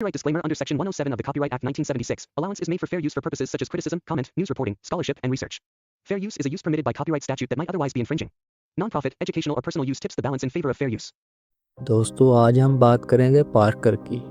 Copyright disclaimer under Section 107 of the Copyright Act 1976. Allowance is made for fair use for purposes such as criticism, comment, news reporting, scholarship, and research. Fair use is a use permitted by copyright statute that might otherwise be infringing. Non-profit, educational or personal use tips the balance in favor of fair use. दोस्तों, आज हम बात करेंगे Parker की।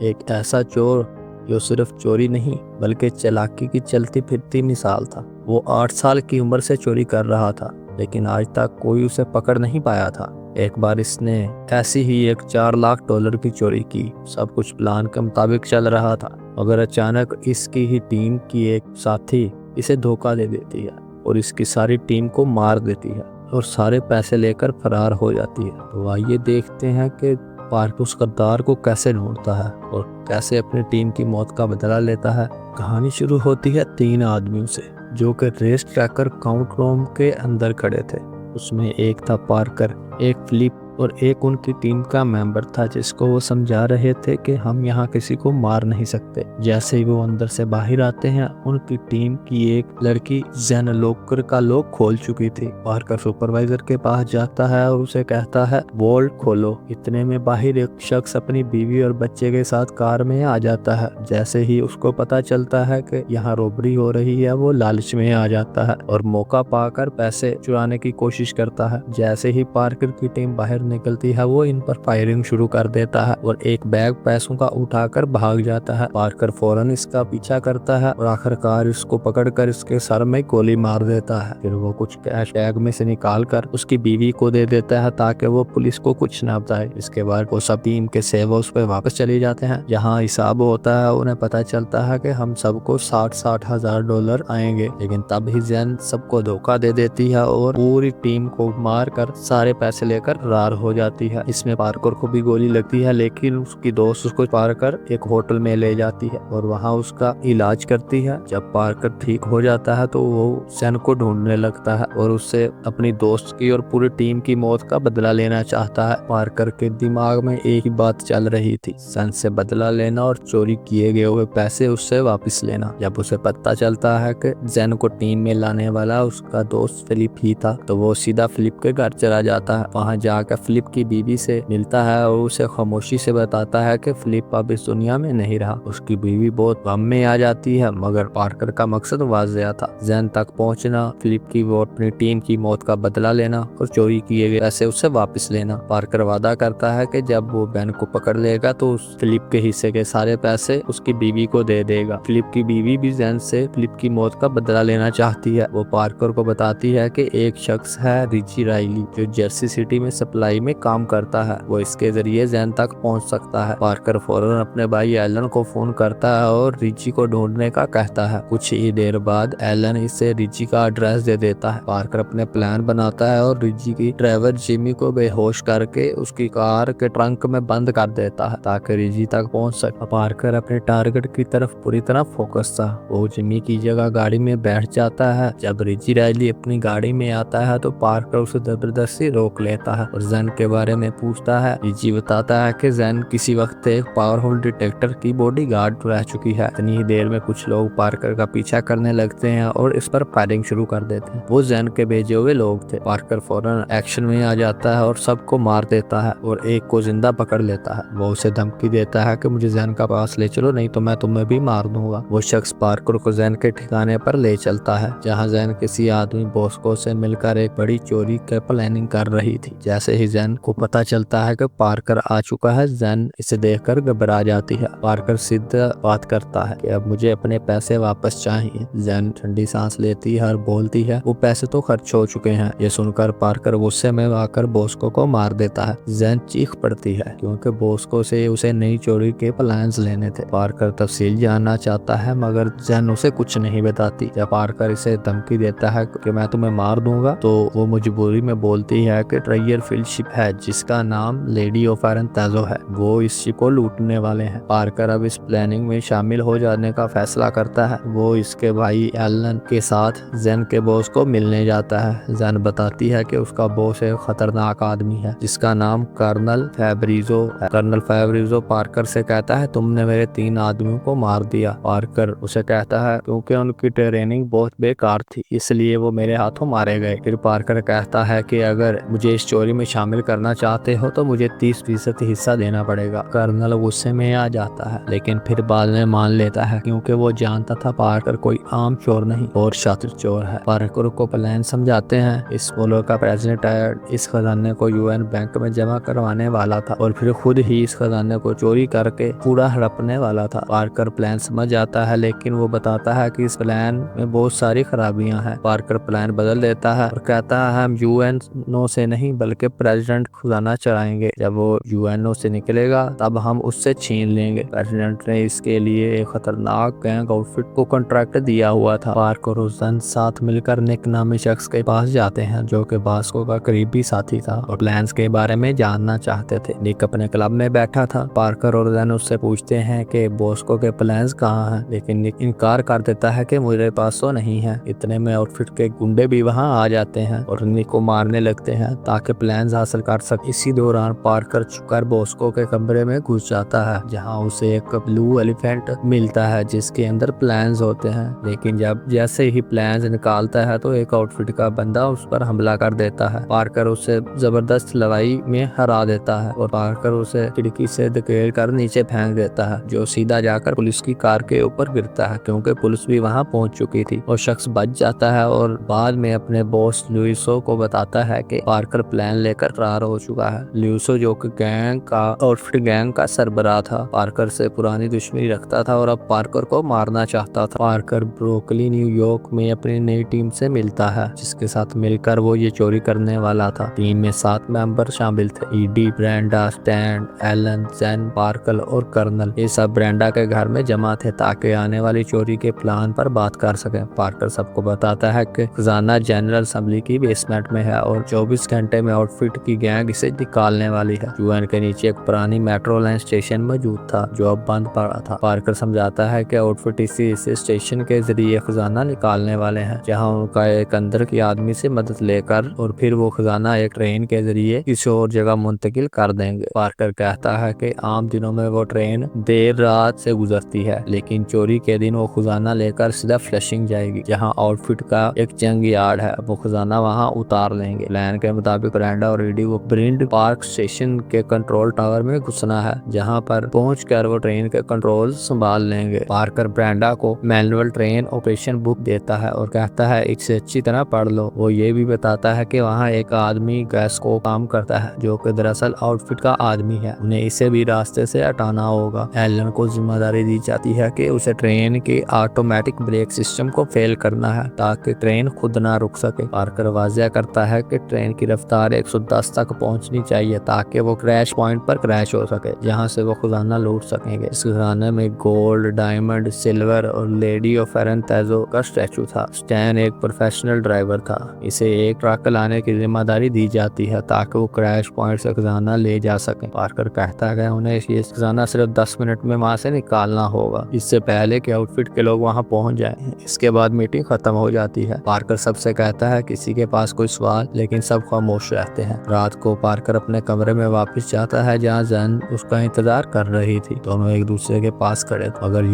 एक ऐसा चोर जो सिर्फ चोरी नहीं बल्कि चालाकी की चलती फिरती मिसाल था। वो 8 साल की उम्र से चोरी कर रहा था, लेकिन आज तक कोई उसे पकड़ नहीं पाया था। एक बार इसने ऐसी ही एक $4 लाख की चोरी की। सब कुछ प्लान के मुताबिक चल रहा था, मगर अचानक इसकी ही टीम की एक साथी इसे धोखा दे देती है और इसकी सारी टीम को मार देती है और सारे पैसे लेकर फरार हो जाती है। तो आइए देखते हैं कि पार्कर उस गद्दार को कैसे ढूंढता है और कैसे अपनी टीम की मौत का बदला लेता है। कहानी शुरू होती है 3 आदमियों से, जो कि रेस ट्रैकर काउंट रूम के अंदर खड़े थे। उसमें एक था पार्कर, एक फिलिप और एक उनकी टीम का मेंबर था, जिसको वो समझा रहे थे कि हम यहाँ किसी को मार नहीं सकते। जैसे ही वो अंदर से बाहर आते हैं, उनकी टीम की एक लड़की जेन लॉकर का लॉक खोल चुकी थी। पार्कर सुपरवाइजर के पास जाता है और उसे कहता है वॉल्ट खोलो। इतने में बाहर एक शख्स अपनी बीवी और बच्चे के साथ कार में आ जाता है। जैसे ही उसको पता चलता है कि यहाँ रॉबरी हो रही है, वो लालच में आ जाता है और मौका पाकर पैसे चुराने की कोशिश करता है। जैसे ही पार्कर की टीम बाहर निकलती है, वो इन पर फायरिंग शुरू कर देता है और एक बैग पैसों का उठाकर भाग जाता है। पार्कर फौरन इसका पीछा करता है और आखिरकार इसको पकड़कर इसके सर में गोली मार देता है। फिर वो कुछ कैश बैग में से निकाल कर उसकी बीवी को दे देता है ताकि वो पुलिस को कुछ न बताए। इसके बाद वो सब टीम के सेवा उस पर वापस चले जाते हैं। जहाँ हिसाब होता है, उन्हें पता चलता है कि हम सबको $60,000 हजार आएंगे, लेकिन तब ही जेन सबको धोखा दे देती है और पूरी टीम को मार कर सारे पैसे लेकर फरार हो जाती है। इसमें पार्कर को भी गोली लगती है, लेकिन उसकी दोस्त उसको पार्कर एक होटल में ले जाती है और वहाँ उसका इलाज करती है। जब पार्कर ठीक हो जाता है तो वो जेन को ढूंढने लगता है और उससे अपनी दोस्त की और पूरी टीम की मौत का बदला लेना चाहता है। पार्कर के दिमाग में एक ही बात चल रही थी, जेन से बदला लेना और चोरी किए गए हुए पैसे उससे वापस लेना। जब उसे पता चलता है कि जेन को टीम में लाने वाला उसका दोस्त फिलिप ही था, तो वो सीधा फिलिप के घर चला जाता है। वहाँ जाकर फिलिप की बीवी से मिलता है और उसे खामोशी से बताता है कि फिलिप अब इस दुनिया में नहीं रहा। उसकी बीवी बहुत गम में आ जाती है, मगर पार्कर का मकसद वाज़ेह था, जेन तक पहुंचना, फिलिप की वो अपनी टीम की मौत का बदला लेना और चोरी किए गए पैसे उससे वापस लेना। पार्कर वादा करता है कि जब वो बेन को पकड़ लेगा तो उस फिलिप के हिस्से के सारे पैसे उसकी बीवी को दे देगा। फिलिप की बीवी भी जेन से फिलिप की मौत का बदला लेना चाहती है। वो पार्कर को बताती है कि एक शख्स है रिची राइली, जो जर्सी सिटी में सप्लाई में काम करता है, वो इसके जरिए जेन तक पहुंच सकता है। पार्कर फौरन अपने भाई एलन को फोन करता है और रिची को ढूंढने का कहता है। कुछ ही देर बाद एलन इसे रिची का एड्रेस दे देता है। पार्कर अपने प्लान बनाता है और रिची की ड्राइवर जिमी को बेहोश करके उसकी कार के ट्रंक में बंद कर देता है ताकि रिची तक पहुंच सके। पार्कर अपने टारगेट की तरफ पूरी तरह फोकस था। वो जिमी की जगह गाड़ी में बैठ जाता है। जब रिची राइली अपनी गाड़ी में आता है तो पार्कर उसे जबरदस्ती रोक लेता है और जेन के बारे में पूछता है। रिची बताता है कि जेन किसी वक्त एक पावरफुल डिटेक्टर की बॉडीगार्ड रह चुकी है। इतनी ही देर में कुछ लोग पार्कर का पीछा करने लगते हैं और इस पर फायरिंग शुरू कर देते हैं। वो जेन के भेजे हुए लोग थे। पार्कर फौरन एक्शन में आ जाता है और सबको मार देता है और एक को जिंदा पकड़ लेता है। वो उसे धमकी देता है कि मुझे जेन का पास ले चलो, नहीं तो मैं तुम्हें भी मार दूंगा। वो शख्स पार्कर को जेन के ठिकाने पर ले चलता है, जहाँ जेन किसी आदमी बॉस्को से मिलकर एक बड़ी चोरी की प्लानिंग कर रही थी। जैसे ही जेन को पता चलता है कि पार्कर आ चुका है, जेन इसे देखकर घबरा जाती है। पार्कर सीधा बात करता है कि अब मुझे अपने पैसे वापस चाहिए। जेन ठंडी सांस लेती है और बोलती है वो पैसे तो खर्च हो चुके हैं। ये सुनकर पार्कर गुस्से में आकर बॉस्को को मार देता है। जेन चीख पड़ती है क्योंकि बॉस्को से उसे नई चोरी के प्लान्स लेने थे। पार्कर तफसील जानना चाहता है, मगर जेन उसे कुछ नहीं बताती। जब पार्कर इसे धमकी देता है कि मैं तुम्हें मार दूंगा, तो वो मजबूरी में बोलती है कि ट्रेजर फील्ड शिप है जिसका नाम लेडी ऑफ एरनताज़ो है, वो इस शिप को लूटने वाले हैं। पार्कर अब इस प्लानिंग में शामिल हो जाने का फैसला करता है। वो इसके भाई एलन के साथ जेन के बॉस को मिलने जाता है। जेन बताती है कि उसका बॉस एक खतरनाक आदमी है जिसका नाम कर्नल फैब्रिजो है। कर्नल फैब्रिजो पार्कर से कहता है तुमने मेरे 3 आदमियों को मार दिया। पार्कर उसे कहता है क्योंकि उनकी ट्रेनिंग बहुत बेकार थी, इसलिए वो मेरे हाथों मारे गए। फिर पार्कर कहता है कि अगर मुझे इस चोरी में शामिल शामिल करना चाहते हो तो मुझे 30% हिस्सा देना पड़ेगा। कर्नल गुस्से में आ जाता है लेकिन फिर बाद में मान लेता है क्योंकि वो जानता था पार्कर कोई आम चोर नहीं और शातिर चोर है। पार्कर को प्लान समझाते हैं। इस पोलो का प्रेसिडेंट इस खजाने को यूएन बैंक में जमा करवाने वाला था और फिर खुद ही इस खजाने को चोरी करके पूरा हड़पने वाला था। पार्कर प्लान समझ आता है लेकिन वो बताता है कि इस प्लान में बहुत सारी खराबियां हैं। पार्कर प्लान बदल देता है और कहता है हम यूएनओ से नहीं बल्कि प्रेसिडेंट खजाना चलाएंगे। जब वो यूएनओ से निकलेगा तब हम उससे छीन लेंगे। प्रेसिडेंट ने इसके लिए एक खतरनाक गैंग आउटफिट को कॉन्ट्रैक्ट दिया हुआ था। पार्कर और जन साथ मिलकर निक नामी शख्स के पास जाते हैं जो कि बास्को का करीबी साथी था और प्लान्स के बारे में जानना चाहते थे। निक अपने क्लब में बैठा था। पार्कर और जन उससे पूछते हैं कि बॉस्को के प्लान्स कहाँ हैं, लेकिन निक इनकार कर देता है कि मेरे पास तो नहीं है। इतने में आउटफिट के गुंडे भी वहां आ जाते हैं और निक को मारने लगते हैं ताकि प्लान्स हासिल कर सके। इसी दौरान पार्कर छुपकर बॉस्को के कमरे में घुस जाता है जहां उसे एक ब्लू एलिफेंट मिलता है जिसके अंदर प्लान्स होते हैं। लेकिन जब जैसे ही प्लान्स निकालता है तो एक आउटफिट का बंदा उस पर हमला कर देता है। पार्कर उसे जबरदस्त लड़ाई में हरा देता है और पार्कर उसे खिड़की से धकेल कर नीचे फेंक देता है जो सीधा जाकर पुलिस की कार के ऊपर गिरता है क्योंकि पुलिस भी वहां पहुंच चुकी थी। और शख्स बच जाता है और बाद में अपने बॉस लुइसो को बताता है कि पार्कर प्लान लेकर फरार हो चुका है। लुइसो जो कि गैंग का आउटफिट गैंग का सरबराह था, पार्कर से पुरानी दुश्मनी रखता था और अब पार्कर को मारना चाहता था। पार्कर ब्रुकलिन न्यूयॉर्क में अपनी नई टीम से मिलता है जिसके साथ मिलकर वो ये चोरी करने वाला था। टीम में 7 मेंबर शामिल थे, ईडी, ब्रेंडा, स्टैन, एलन, जेन, पार्कर और कर्नल। ये सब ब्रेंडा के घर में जमा थे ताकि आने वाली चोरी के प्लान पर बात कर सके। पार्कर सबको बताता है कि खजाना जनरल असेंबली की बेसमेंट में है और 24 घंटे में आउटफिट की गैंग इसे निकालने वाली है। यूएन के नीचे एक पुरानी मेट्रो लाइन स्टेशन मौजूद था जो अब बंद पड़ा था। पार्कर समझाता है कि आउटफिट इसी स्टेशन के जरिए खजाना निकालने वाले हैं जहां उनका एक अंदर के आदमी से मदद लेकर और फिर वो खजाना एक ट्रेन के जरिए किसी और जगह मुंतकिल कर देंगे। पार्कर कहता है कि आम दिनों में वो ट्रेन देर रात से गुजरती है लेकिन चोरी के दिन वो खजाना लेकर सीधा फ्लशिंग जाएगी जहां आउटफिट का एक जंग यार्ड है। वो खजाना वहां उतार लेंगे। प्लान के मुताबिक ब्रेंडा और ईडी को ब्रिंड पार्क स्टेशन के कंट्रोल टावर में घुसना है जहां पर पहुंचकर वो ट्रेन के कंट्रोल संभाल लेंगे। पार्कर ब्रेंडा को मैनुअल ट्रेन ऑपरेशन बुक देता है और कहता है इसे अच्छी तरह पढ़ लो। वो ये भी बताता है कि वहाँ एक आदमी गैस को काम करता है जो कि दरअसल आउटफिट का आदमी है, उन्हें इसे भी रास्ते से हटाना होगा। एलन को जिम्मेदारी दी जाती है कि उसे ट्रेन के ऑटोमेटिक ब्रेक सिस्टम को फेल करना है ताकि ट्रेन खुद ना रुक सके। पार्कर वाज़ह करता है कि ट्रेन की रफ्तार 110 तक पहुंचनी चाहिए ताकि वो क्रैश पॉइंट पर क्रैश हो सके जहां से वो खजाना लूट सकेंगे। इस खजाने में गोल्ड, डायमंड, सिल्वर और लेडी ऑफ फेरेंतेजो का स्टैचू था। स्टैन एक प्रोफेशनल ड्राइवर था। इसे एक ट्रक लाने की जिम्मेदारी दी जाती है ताकि वो क्रैश पॉइंट से खजाना ले जा सके। पार्कर कहता है उन्हें ये खजाना सिर्फ 10 मिनट में वहां से निकालना होगा इससे पहले कि आउटफिट के लोग वहां पहुंच जाएं। इसके बाद मीटिंग खत्म हो जाती है। पार्कर सबसे कहता है किसी के पास कोई सवाल, लेकिन सब खामोश रहते हैं। रात को पार्कर अपने कमरे में वापस जाता है जहाँ जन उसका इंतजार कर रही थी। दोनों एक दूसरे के पास खड़े थे मगर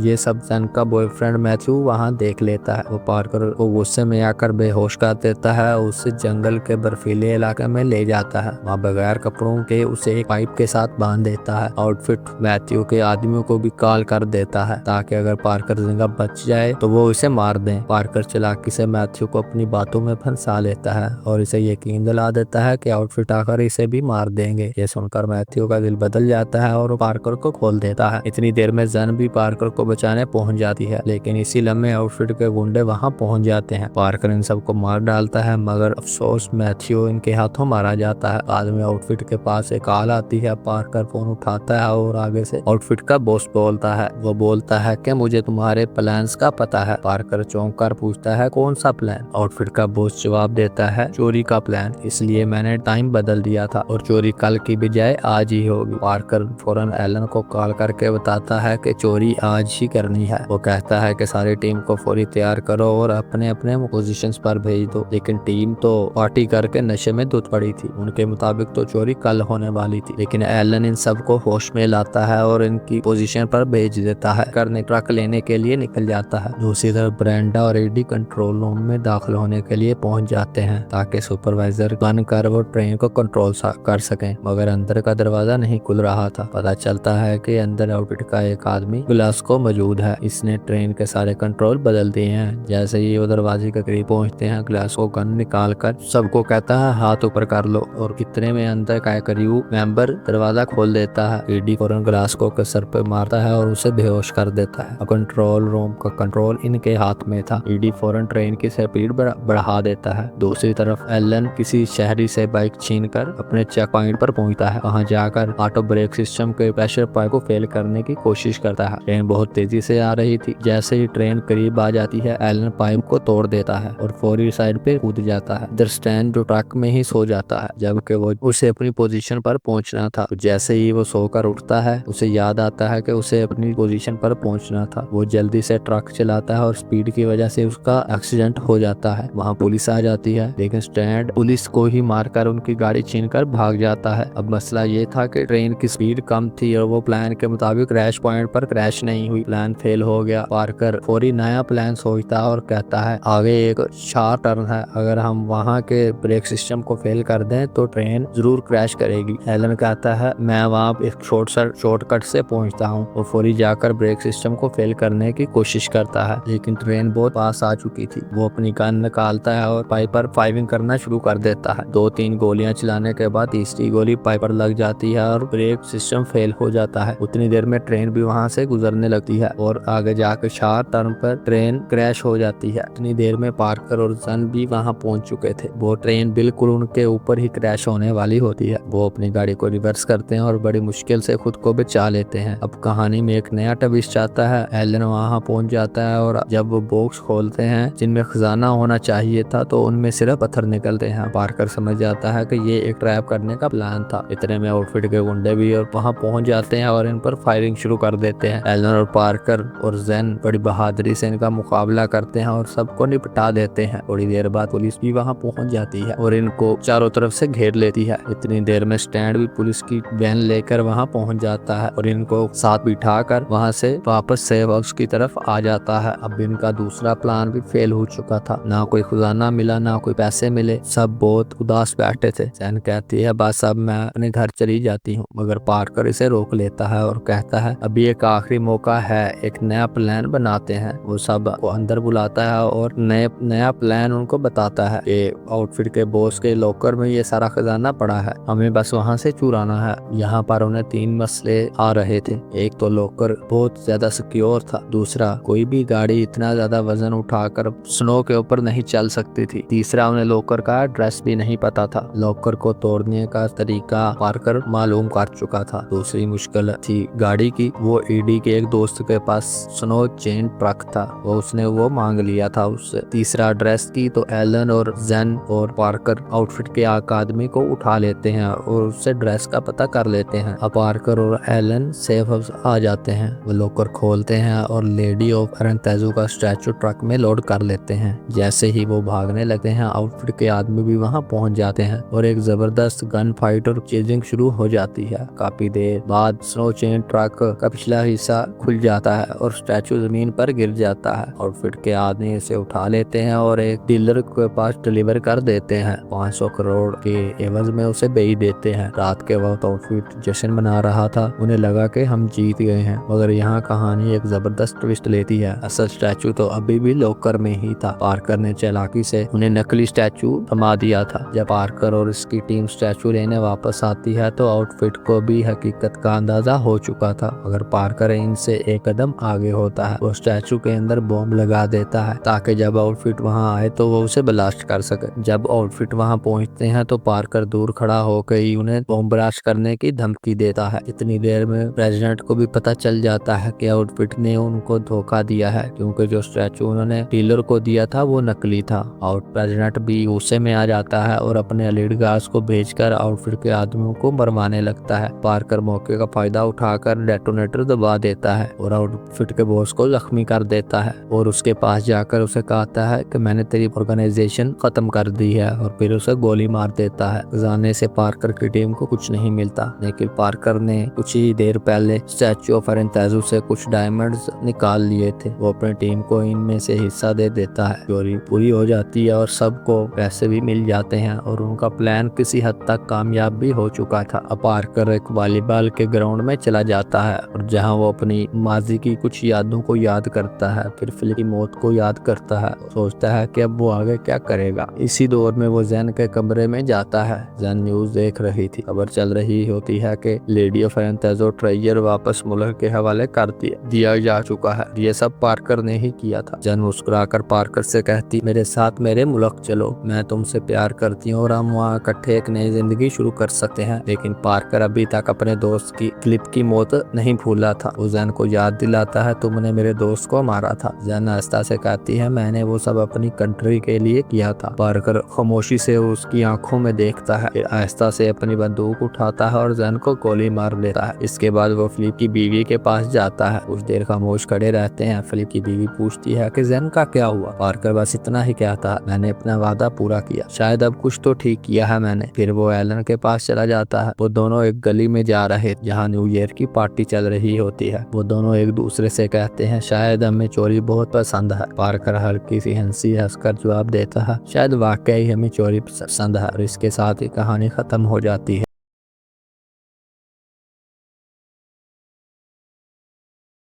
ये सब जन का बॉयफ्रेंड मैथ्यू वहाँ देख लेता है। वो पार्कर को गुस्से में आकर बेहोश कर देता है और उसे जंगल के बर्फीले इलाके में ले जाता है। वहाँ बगैर कपड़ों के उसे एक पाइप के साथ बांध देता है। आउटफिट मैथ्यू के आदमियों को भी कॉल कर देता है ताकि अगर पार्कर जिंदा बच जाए तो वो इसे मार दें। पार्कर चालाकी से मैथ्यू को अपनी बातों में फंसा लेता है और इसे यकीन दिला देता है कि आउटफिट आकर इसे भी मार देंगे। ये सुनकर मैथ्यू का दिल बदल जाता है और पार्कर को खोल देता है। इतनी देर में जन भी पार्कर को बचाने पहुंच जाती है लेकिन इसी लम्हे आउटफिट के गुंडे वहां पहुंच जाते हैं। पार्कर इन सबको मार डालता है मगर अफसोस मैथ्यू इनके हाथों मारा जाता है। बाद में आउटफिट के पास एक कॉल आती है। पार्कर फोन उठाता है और आगे से आउटफिट का बॉस बोलता है। वो बोलता है कि मुझे तुम्हारे प्लान्स का पता है। पार्कर चौंक कर पूछता है कौन सा प्लान? आउटफिट का बॉस जवाब देता है चोरी का प्लान, इसलिए मैंने टाइम बदल दिया था और चोरी कल की बजाय आज ही होगी। पार्कर फौरन एलन को कॉल करके बताता है कि चोरी आज ही करनी है। वो कहता है कि सारी टीम को फौरी तैयार करो और अपने अपने पोजीशंस पर भेज दो। लेकिन टीम तो पार्टी करके नशे में धुत पड़ी थी। उनके मुताबिक तो चोरी कल होने वाली थी लेकिन एलन इन सबको होश में लाता है और इनकी पोजीशन पर भेज देता है। करने ट्रक लेने के लिए निकल जाता है। दूसरी तरफ ब्रेंडा और एडी कंट्रोल रूम में दाखिल होने के लिए पहुंच जाते हैं ताकि सुपरवाइजर गन कर वो ट्रेन को कंट्रोल कर सकें, मगर अंदर का दरवाजा नहीं खुल रहा था। पता चलता है कि अंदर आउटफिट का एक आदमी ग्लास्को मौजूद है। इसने ट्रेन के सारे कंट्रोल बदल दिए हैं। जैसे ही वो दरवाजे के करीब पहुंचते हैं, ग्लास्को गन निकाल कर सबको कहता है हाथ ऊपर कर लो, और कितने में अंदर का एक क्रू मेंबर दरवाजा खोल देता है। ईडी फौरन ग्लास्को के सर पे मारता है और उसे बेहोश कर देता है। कंट्रोल रूम का कंट्रोल इनके हाथ में था। ईडी फौरन ट्रेन की स्पीड बढ़ा देता है। दूसरी तरफ एलन किसी शहरी से बाइक छीनकर अपने चेक पॉइंट पर पहुंचता है। वहां जाकर ऑटो ब्रेक सिस्टम के प्रेशर पाइप को फेल करने की कोशिश करता है। ट्रेन बहुत तेजी से आ रही थी। जैसे ही ट्रेन करीब आ जाती है, एलन पाइप को तोड़ देता है और फौरी साइड पे कूद जाता है। इधर स्टैन जो ट्रक में ही सो जाता है, जबकि वो उसे अपनी पोजीशन पर पहुंचना था। तो जैसे ही वो सोकर उठता है, उसे याद आता है कि उसे अपनी पोजीशन पर पहुंचना था। वो जल्दी से ट्रक चलाता है और स्पीड की वजह से उसका एक्सीडेंट हो जाता है। वहाँ पुलिस आ जाती है, लेकिन स्टैन पुलिस को ही मारकर उनकी गाड़ी छीनकर भाग जाता है। अब मसला ये था कि ट्रेन की स्पीड कम थी और वो प्लान के मुताबिक क्रैश पॉइंट पर क्रैश नहीं हुई। प्लान फेल हो गया। पार्कर फौरी नया प्लान सोचता है और कहता है आगे एक शार्प टर्न है, अगर हम वहाँ के ब्रेक सिस्टम को फेल कर दें तो ट्रेन जरूर क्रैश करेगी। एलन कहता है मैं वहाँ एक शॉर्टकट से पहुँचता हूँ। वो फौरी जाकर ब्रेक सिस्टम को फेल करने की कोशिश करता है, लेकिन ट्रेन बहुत पास आ चुकी थी। वो अपनी गन निकालता है और पाइप पर फायरिंग करना शुरू कर देता है। 2-3 गोलियां चलाने के बाद तीसरी गोली पाइप पर लग जाती है और ब्रेक सिस्टम फेल हो जाता है। उतनी देर में ट्रेन भी वहां से गुजरने लगती है और आगे जाकर शार्प टर्न पर ट्रेन क्रैश हो जाती है। इतनी देर में पार्कर और सन भी वहां पहुंच चुके थे। वो ट्रेन बिल्कुल उनके ऊपर ही क्रैश होने वाली होती है। वो अपनी गाड़ी को रिवर्स करते हैं और बड़ी मुश्किल से खुद को बचा लेते हैं। अब कहानी में एक नया ट्विस्ट आता है। एलन वहां पहुंच जाता है और जब वो बॉक्स खोलते हैं जिनमें खजाना होना चाहिए था, तो उनमें सिर्फ पत्थर निकलते हैं। पार्कर समझ जाता है कि ये एक ट्रैप करने का प्लान था। इतने में आउटफिट के गुंडे भी और वहां पहुंच जाते हैं और इन पर फायरिंग शुरू कर देते हैं। एलन और पार्कर और जेन बड़ी बहादुरी से इनका मुकाबला करते हैं और सबको निपटा देते हैं। थोड़ी देर बाद पुलिस भी वहां पहुंच जाती है और इनको चारों तरफ से घेर लेती है। इतनी देर में स्टैंड भी पुलिस की वैन लेकर वहां पहुंच जाता है और इनको साथ बिठाकर वहां से वापस सेफ हाउस की तरफ आ जाता है। अब इनका दूसरा प्लान भी फेल हो चुका था। ना कोई खजाना मिला, ना कोई पैसे मिले। सब बहुत उदास बैठे थे। जैन कहती है बस अब मैं अपने घर चली जाती हूँ, मगर पार्कर इसे रोक लेता है और कहता है अभी एक आखिरी मौका है, एक नया प्लान बनाते हैं। वो सब को अंदर बुलाता है और नया प्लान उनको बताता है कि आउटफिट के बॉस के लॉकर में ये सारा खजाना पड़ा है, हमें बस वहाँ से चुराना है। यहाँ पर उन्हें 3 मसले आ रहे थे। एक तो लॉकर बहुत ज्यादा सिक्योर था, दूसरा कोई भी गाड़ी इतना ज्यादा वजन उठाकर स्नो के ऊपर नहीं चल सकती थी, तीसरा उन्हें लॉकर का एड्रेस भी नहीं पता था। लॉकर को तोड़ने का तरीका पार्कर मालूम कर चुका था। दूसरी मुश्किल थी गाड़ी की। वो ईडी के एक दोस्त के पास स्नो चेन ट्रक था, उसने वो मांग लिया था उससे। तीसरा एड्रेस की तो एलन और जेन और पार्कर आउटफिट के एक आदमी को उठा लेते हैं और उससे ड्रेस का पता कर लेते हैं। अब पार्कर और एलन सेफ हाउस आ जाते हैं। वो लॉकर खोलते हैं और लेडी ऑफ अरेंतेजो का स्टैचू ट्रक में लोड कर लेते हैं। जैसे ही वो भागने लगते हैं, आउटफिट के आदमी भी वहां पहुंच जाते हैं और एक जबरदस्त गन फाइट और चेजिंग शुरू हो जाती है। काफी देर बाद स्नो चेन ट्रक का पिछला हिस्सा खुल जाता है और स्टैचू जमीन पर गिर जाता है। आउटफिट के आदमी इसे उठा लेते हैं और एक डीलर के पास डिलीवर कर देते हैं। 500 करोड़ के एवज में उसे बेच देते हैं। रात के वक्त आउटफिट जश्न मना रहा था। उन्हें लगा कि हम जीत गए हैं, मगर यहाँ कहानी एक जबरदस्त ट्विस्ट लेती है। असल स्टैचू तो अभी भी लॉकर में ही था। पार्कर ने चालाकी से उन्हें नकली स्टैचू थमा दिया था। जब पार्कर और इसकी टीम स्टैचू लेने वापस आती है तो आउटफिट को भी हकीकत का अंदाजा हो चुका था, मगर पार्कर इनसे एक कदम आगे होता है। वो स्टैचू के अंदर बॉम्ब लगा देता है ताकि जब आउटफिट वहां आए तो वो उसे ब्लास्ट कर सके। जब आउटफिट वहां पहुंचते हैं तो पार्कर दूर खड़ा होकर ही उन्हें बॉम्ब ब्लास्ट करने की धमकी देता है। इतनी देर में प्रेसिडेंट को भी पता चल जाता है कि आउटफिट ने उनको धोखा दिया है, क्योंकि जो स्टैचू उन्होंने डीलर को दिया था वो नकली था। आउट प्रेसिडेंट भी गुस्से में आ जाता है और अपने लीड गार्ड्स को भेजकर आउटफिट के आदमियों को मरवाने लगता है। पार्कर मौके का फायदा उठाकर डेटोनेटर दबा देता है और आउटफिट के बॉस को जख्मी कर देता है और उसके पास जाकर उसे कहता है कि मैंने तेरी ऑर्गेनाइजेशन खत्म कर दी है, और फिर उसे गोली मार देता है। खजाने से पार्कर की टीम को कुछ नहीं मिलता, लेकिन पार्कर ने कुछ ही देर पहले स्टैचू ऑफ अरेंतेजो से कुछ डायमंड्स निकाल लिए थे। वो अपनी टीम को इनमें से हिस्सा दे देता है। चोरी पूरी हो जाती है और सबको पैसे भी मिल जाते हैं। हैं और उनका प्लान किसी हद तक कामयाब भी हो चुका था। अब पार्कर एक वॉलीबॉल के ग्राउंड में चला जाता है और जहां वो अपनी माजी की कुछ यादों को याद करता है, फिर फिलिप की मौत को याद करता है, सोचता है कि अब वो आगे क्या करेगा। इसी दौर में वो जैन के कमरे में जाता है। जैन न्यूज देख रही थी। खबर चल रही होती है कि लेडी ऑफ एंथेजो ट्रेजर वापस मुल्क के हवाले कर दिया जा चुका है। ये सब पार्कर ने ही किया था। जैन मुस्कुराकर पार्कर से कहती, मेरे साथ मेरे मुल्क चलो, मैं तुमसे प्यार करती हूँ और हम वहाँ इकट्ठे एक नई जिंदगी शुरू कर सकते हैं। लेकिन पार्कर अभी तक अपने दोस्त की फिलिप की मौत नहीं भूला था। वो जैन को याद दिलाता है, तुमने मेरे दोस्त को मारा था। जैन आहिस्ता से कहती है, मैंने वो सब अपनी कंट्री के लिए किया था। पार्कर खामोशी से उसकी आंखों में देखता है, फिर आहिस्ता से अपनी बंदूक उठाता है और जैन को गोली मार लेता है। इसके बाद वो फिलिप की बीवी के पास जाता है। कुछ देर खामोश खड़े रहते हैं। फिलिप की बीवी पूछती है कि जैन का क्या हुआ। पार्कर बस इतना ही कहता है, मैंने अपना वादा पूरा किया, शायद अब कुछ तो ठीक किया है मैंने। फिर वो एलन के पास चला जाता है। वो दोनों एक गली में जा रहे जहाँ न्यू ईयर की पार्टी चल रही होती है। वो दोनों एक दूसरे से कहते हैं, शायद हमें चोरी बहुत पसंद है। पार्कर हल्की सी हंसी हंसकर जवाब देता है, शायद वाकई हमें चोरी पसंद है। और इसके साथ ही कहानी खत्म हो जाती है।